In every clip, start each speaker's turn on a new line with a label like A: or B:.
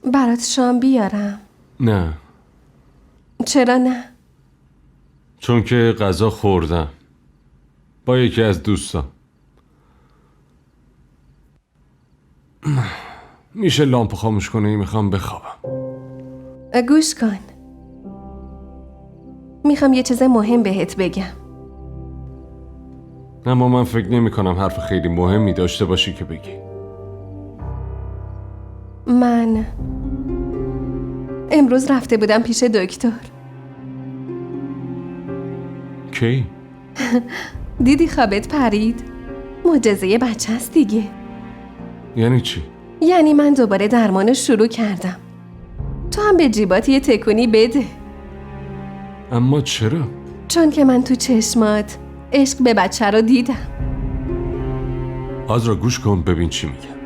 A: برات شام بیارم؟
B: نه،
A: چرا نه؟
B: چون که غذا خوردم با یکی از دوستان. میشه لامپو خاموش کنی؟ میخوام بخوابم.
A: گوش کن، میخوام یه چیز مهم بهت بگم.
B: اما من فکر نمی کنم حرف خیلی مهمی داشته باشی که بگی.
A: من امروز رفته بودم پیش دکتر.
B: کی؟
A: دیدی خوابت پرید؟ معجزه بچه هست دیگه.
B: یعنی چی؟
A: یعنی من دوباره درمانو شروع کردم. تو هم به جیبات یه تکونی بده.
B: اما چرا؟
A: چون که من تو چشمات عشق به بچه رو دیدم.
B: آزرا گوش کن ببین چی میگم.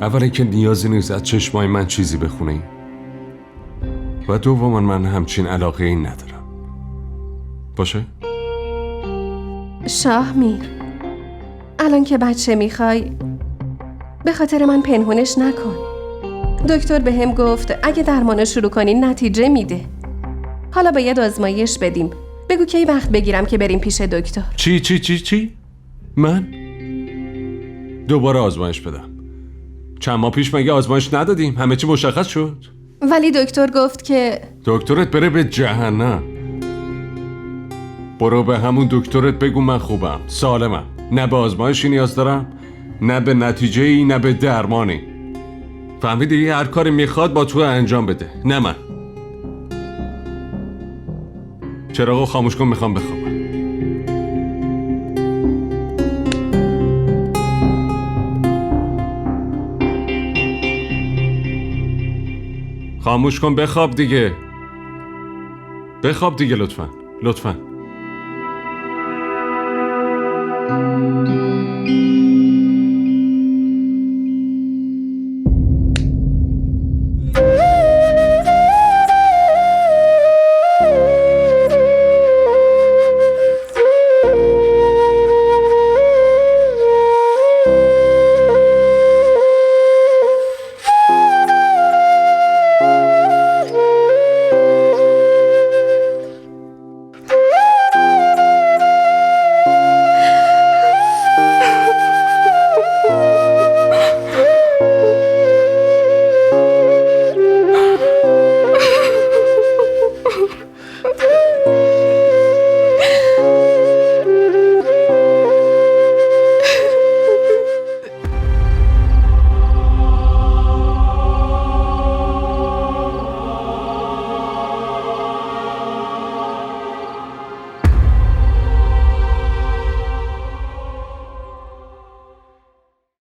B: اولا که نیازی نیست از چشمای من چیزی بخونی و دوما من همچین علاقه ای ندارم. باشه؟
A: شاه میر، الان که بچه میخوای به خاطر من پنهونش نکن. دکتر به هم گفت اگه درمانو شروع کنین نتیجه میده. حالا باید آزمایش بدیم. بگو کی وقت بگیرم که بریم پیش دکتر.
B: چی؟ من؟ دوباره آزمایش بدم؟ چند ماه پیش مگه آزمایش ندادیم؟ همه چی مشخص شد؟
A: ولی دکتر گفت که
B: دکترت بره به جهنم. برو به همون دکترت بگو من خوبم، سالمم، نه به آزمایشی نیاز دارم، نه به نتیجه‌ای، نه به درمانی. فهمیدی؟ هر کاری میخواد با تو انجام بده، نه من. چراغو خاموش کن، میخوام بخوابم. خاموش کن، بخواب دیگه. بخواب دیگه لطفاً.